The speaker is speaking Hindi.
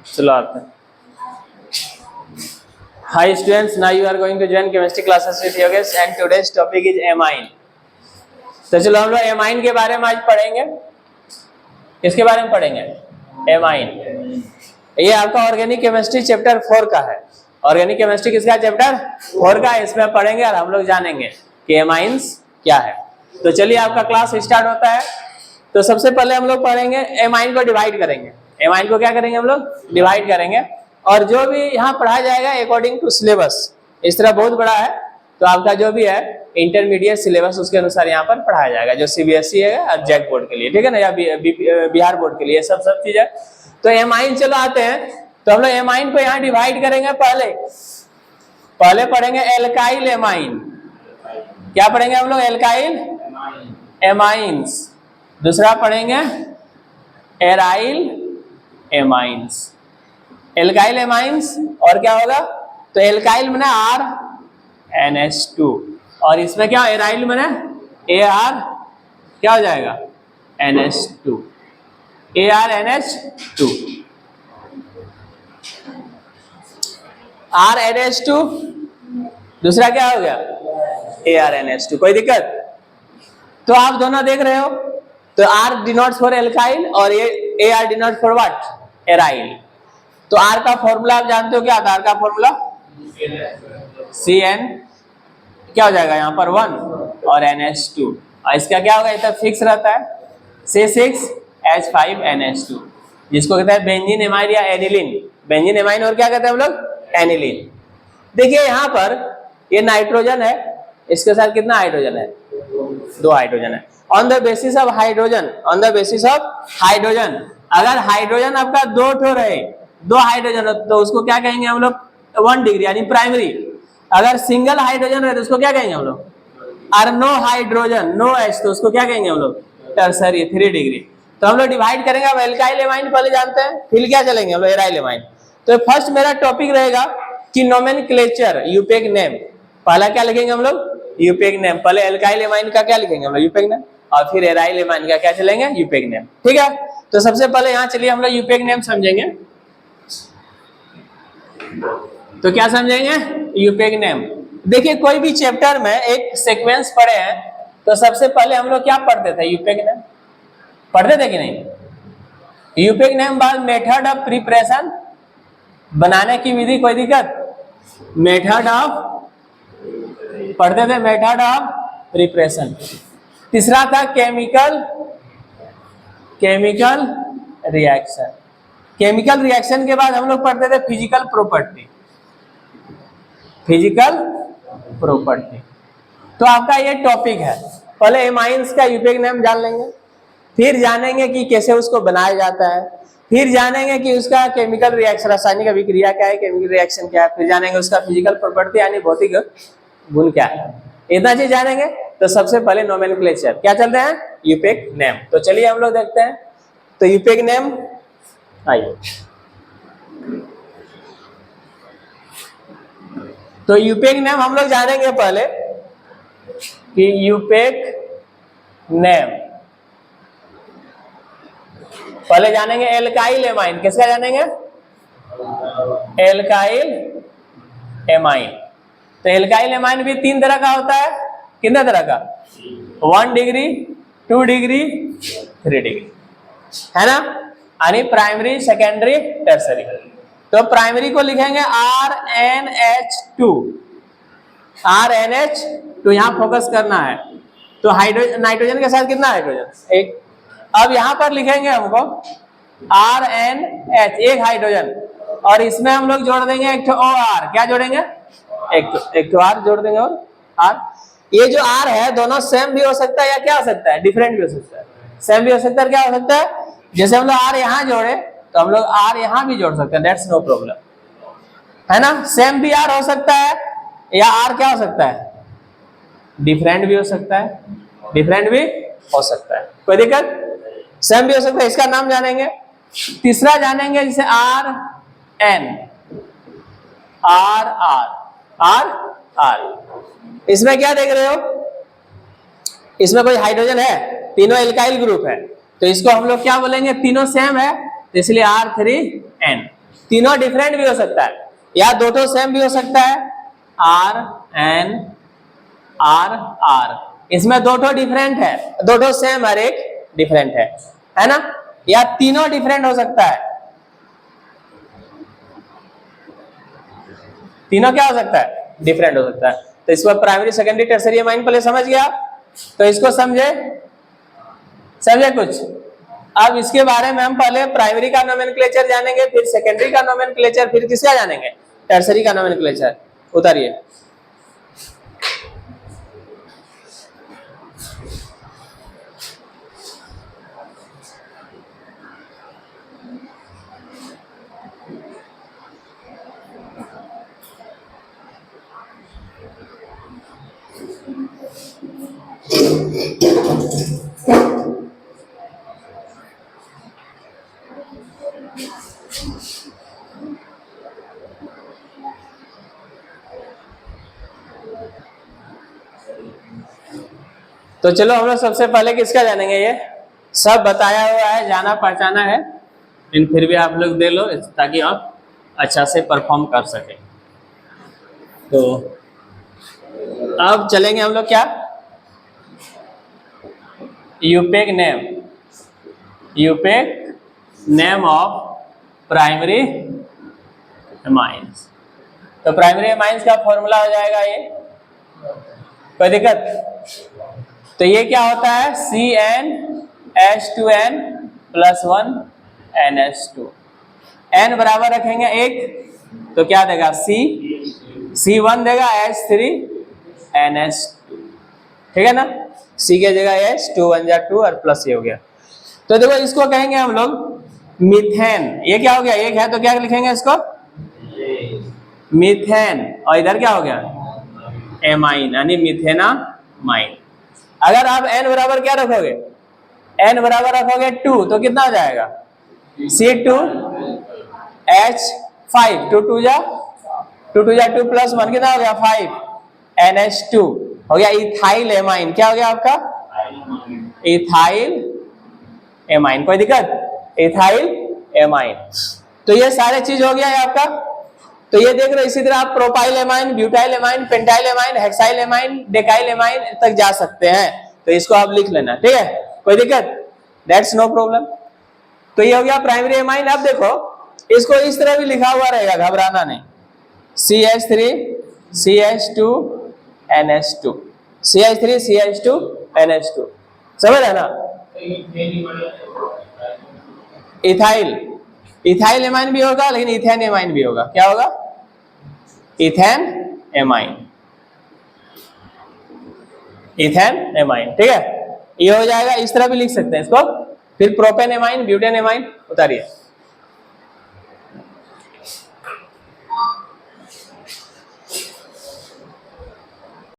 चलो आते हैं। Hi students, now you are going to join chemistry classes with Yogesh and today's topic is amine। तो चलो हम लोग एमाइन के बारे में आज पढ़ेंगे। किसके बारे में पढ़ेंगे? एमाइन। ये आपका ऑर्गेनिक केमिस्ट्री चैप्टर 4 का है। ऑर्गेनिक केमिस्ट्री किसका? चैप्टर 4 का है। इसमें पढ़ेंगे और हम लोग जानेंगे कि एमाइंस क्या है। तो चलिए आपका क्लास स्टार्ट होता है। तो सबसे पहले हम लोग पढ़ेंगे एमाइन को डिवाइड करेंगे। एमाइन को क्या करेंगे? हम लोग डिवाइड करेंगे और जो भी यहाँ पढ़ाया जाएगा अकॉर्डिंग टू सिलेबस। इस तरह बहुत बड़ा है तो आपका जो भी है इंटरमीडिएट सिलेबस उसके अनुसार यहाँ पर पढ़ाया जाएगा, जो सीबीएसई है और जैक बोर्ड के लिए, ठीक है ना, या बिहार बोर्ड के लिए, सब चीज है। तो एमाइन चलो आते हैं। तो हम लोग एमाइन को यहाँ डिवाइड करेंगे। पहले पढ़ेंगे एल्काइल एमाइन। क्या पढ़ेंगे हम लोग? Alkyl amines. दूसरा पढ़ेंगे एराइल एमाइंस। एल्काइल एमाइंस और क्या होगा? तो एल्काइल में RNH2 और इसमें क्या एराइल में AR क्या हो जाएगा? NH2। ARNH2 RNH2। दूसरा क्या हो गया? ARNH2। कोई दिक्कत? तो आप दोनों देख रहे हो। तो R डिनोट्स फॉर एल्काइल और AR denotes for what? Aryl. तो R का फॉर्मूला आप जानते हो क्या? R का फॉर्मूला CN क्या हो जाएगा यहाँ पर 1 और NH2 और इसका क्या होगा? इतना फिक्स रहता है C6H5NH2 जिसको कहते हैं बेंजीन एमाइन या एनिलीन। बेंजीन एमाइन और क्या कहते हैं हम लोग? एनिलीन। देखिए यहाँ पर ये नाइट्रोजन है, इसके साथ कितना हाइड्रोजन है? 2 हाइड्रोजन है। On the basis of hydrogen, on the basis of hydrogen, अगर हाइड्रोजन आपका 2 ठो रहे, 2 हाइड्रोजन, तो उसको क्या कहेंगे हम लोग? 1 डिग्री यानी प्राइमरी। अगर सिंगल हाइड्रोजन रहे तो उसको क्या कहेंगे हम लोग? और नो हाइड्रोजन, नो H, तो उसको क्या कहेंगे हम लोग? Tertiary, 3 degree. तो हम लोग डिवाइड करेंगे। अब एल्काइल एमाइन पहले जानते हैं, फिर क्या चलेंगे हम लोग? Aryl amine. तो फर्स्ट मेरा टॉपिक रहेगा कि नोमेनक्लेचर, यूपेक नेम। पहला क्या लिखेंगे हम लोग? यूपेक नेम। पहले एल्काइल एमाइन का क्या लिखेंगे हम लोग? यूपेक नेम। और फिर एराइल एमाइन का क्या चलेंगे? यूपेक नेम। ठीक है। तो सबसे पहले यहाँ चलिए हम लोग यूपेक नेम समझेंगे। तो क्या समझेंगे? यूपेक नेम। देखिए कोई भी चैप्टर में एक सीक्वेंस पढ़े हैं तो सबसे पहले हम लोग क्या पढ़ते थे? यूपेक नेम पढ़ते थे कि नहीं? यूपेक नेम बाद मेथड ऑफ प्रिपरेशन, बनाने की विधि। कोई दिक्कत? मेथड ऑफ पढ़ते थे, मेथड ऑफ प्रिपरेशन। तीसरा था केमिकल रिएक्शन। केमिकल रिएक्शन के बाद हम लोग पढ़ते थे फिजिकल प्रॉपर्टी। तो आपका ये टॉपिक है। पहले एमाइंस का यूपेक नेम जान लेंगे, फिर जानेंगे कि कैसे उसको बनाया जाता है, फिर जानेंगे कि उसका केमिकल रिएक्शन, रासायनिक अभिक्रिया क्या है, केमिकल रिएक्शन क्या है, फिर जानेंगे उसका फिजिकल प्रॉपर्टी यानी भौतिक गुण क्या है। इतना चीज जानेंगे। तो सबसे पहले नोमेनक्लेचर क्या चलते हैं? यूपेक नेम। तो चलिए हम लोग देखते हैं। तो यूपेक नेम आइए। तो यूपेक नेम हम लोग जानेंगे पहले कि यूपेक नेम पहले जानेंगे एल्काइल एमाइन। किसका जानेंगे? Alkyl amine. तो एल्काइल एमाइन भी 3 तरह का होता है। कितने तरह का? 1 डिग्री, 2 डिग्री, 3 डिग्री, है ना, यानी प्राइमरी, सेकेंडरी, टर्सरी। तो प्राइमरी को लिखेंगे RNH2। RNH2 यहाँ फोकस करना है। तो हाइड्रोजन, नाइट्रोजन के साथ कितना हाइड्रोजन? 1। अब यहाँ पर लिखेंगे हमको RNH, 1 हाइड्रोजन, और इसमें हम लोग जोड़ देंगे एक OR। क्या जोड़ेंगे? एक R जोड़ देंगे और R। ये जो R है दोनों सेम भी हो सकता है या क्या हो सकता है? डिफरेंट भी हो सकता है। सेम भी हो सकता है, क्या हो सकता है? जैसे हम लोग R यहाँ जोड़े तो हम लोग R यहाँ भी जोड़ सकते हैं, दैट्स नो प्रॉब्लम, है ना। सेम भी R हो सकता है या R क्या हो सकता है? डिफरेंट भी हो सकता है, डिफरेंट भी हो सकता है, कोई दिक्कत? सेम भी हो सकता है। इसका नाम जानेंगे। तीसरा जानेंगे जैसे RN, RR। इसमें क्या देख रहे हो? इसमें कोई हाइड्रोजन है? तीनों एल्काइल ग्रुप है। तो इसको हम लोग क्या बोलेंगे? तीनों सेम है, इसलिए R3N। तीनों डिफरेंट भी हो सकता है या दो तो सेम भी हो सकता है, RN RR, इसमें दो तो डिफरेंट है, दो तो सेम हर एक डिफरेंट है ना, या तीनों डिफरेंट हो सकता है। तीनों क्या हो सकता है? डिफरेंट हो सकता है। तो इसको प्राइमरी सेकेंडरी टर्सरी एमाइन पहले समझ गया, तो इसको समझे कुछ। अब इसके बारे में हम पहले प्राइमरी का नोमेनक्लेचर जानेंगे, फिर सेकेंडरी का नोमेनक्लेचर, फिर किसका जानेंगे? टर्सरी का नोमेनक्लेचर। उतारिए। तो चलो हम लोग सबसे पहले किसका जानेंगे? ये सब बताया हुआ है, जाना पहचाना है, लेकिन फिर भी आप लोग दे लो ताकि आप अच्छा से परफॉर्म कर सके। तो अब चलेंगे हम लोग क्या, यूपेक नेम ऑफ प्राइमरी एमाइंस। तो प्राइमरी एमाइंस का फॉर्मूला हो जाएगा ये, कोई दिक्कत? तो ये क्या होता है? CnH2n + 1 NH2। n बराबर रखेंगे 1 तो क्या देगा? C1 देगा H3NH2, ठीक है ना। C के जगह H, 2 1 जा 2 और प्लस ये हो गया। तो देखो इसको कहेंगे हम लोग मीथेन। ये क्या हो गया? एक है तो क्या लिखेंगे इसको? मीथेन। और इधर क्या हो गया? एमाइन, यानी मिथेनामाइन। अगर आप n बराबर क्या रखोगे? n बराबर रखोगे 2 तो कितना हो जाएगा? C2H5, 2 2 जा 2 + 1 कितना हो गया? 5 NH2 हो गया। Ethyl amine. क्या हो गया आपका? Ethyl amine. कोई दिक्कत? Ethyl amine. तो ये सारे चीज हो गया है आपका। तो ये देख रहे हो, इसी तरह आप propyl amine, butyl amine, pentyl amine, hexyl amine, डेकाइल amine तक जा सकते हैं। तो इसको आप लिख लेना, ठीक है, कोई दिक्कत? That's no problem. तो ये हो गया प्राइमरी एमाइन। अब देखो इसको इस तरह भी लिखा हुआ रहेगा, घबराना नहीं। CH3 CH2 NH2, CH3 CH2 NH2, समझ रहे ना? इथाइल एमाइन भी होगा, लेकिन इथेन एमाइन भी होगा। क्या होगा? इथेन एमाइन, ठीक है। ये हो जाएगा, इस तरह भी लिख सकते हैं इसको। फिर प्रोपेन एमाइन, ब्यूटेन एमाइन। उतारिए।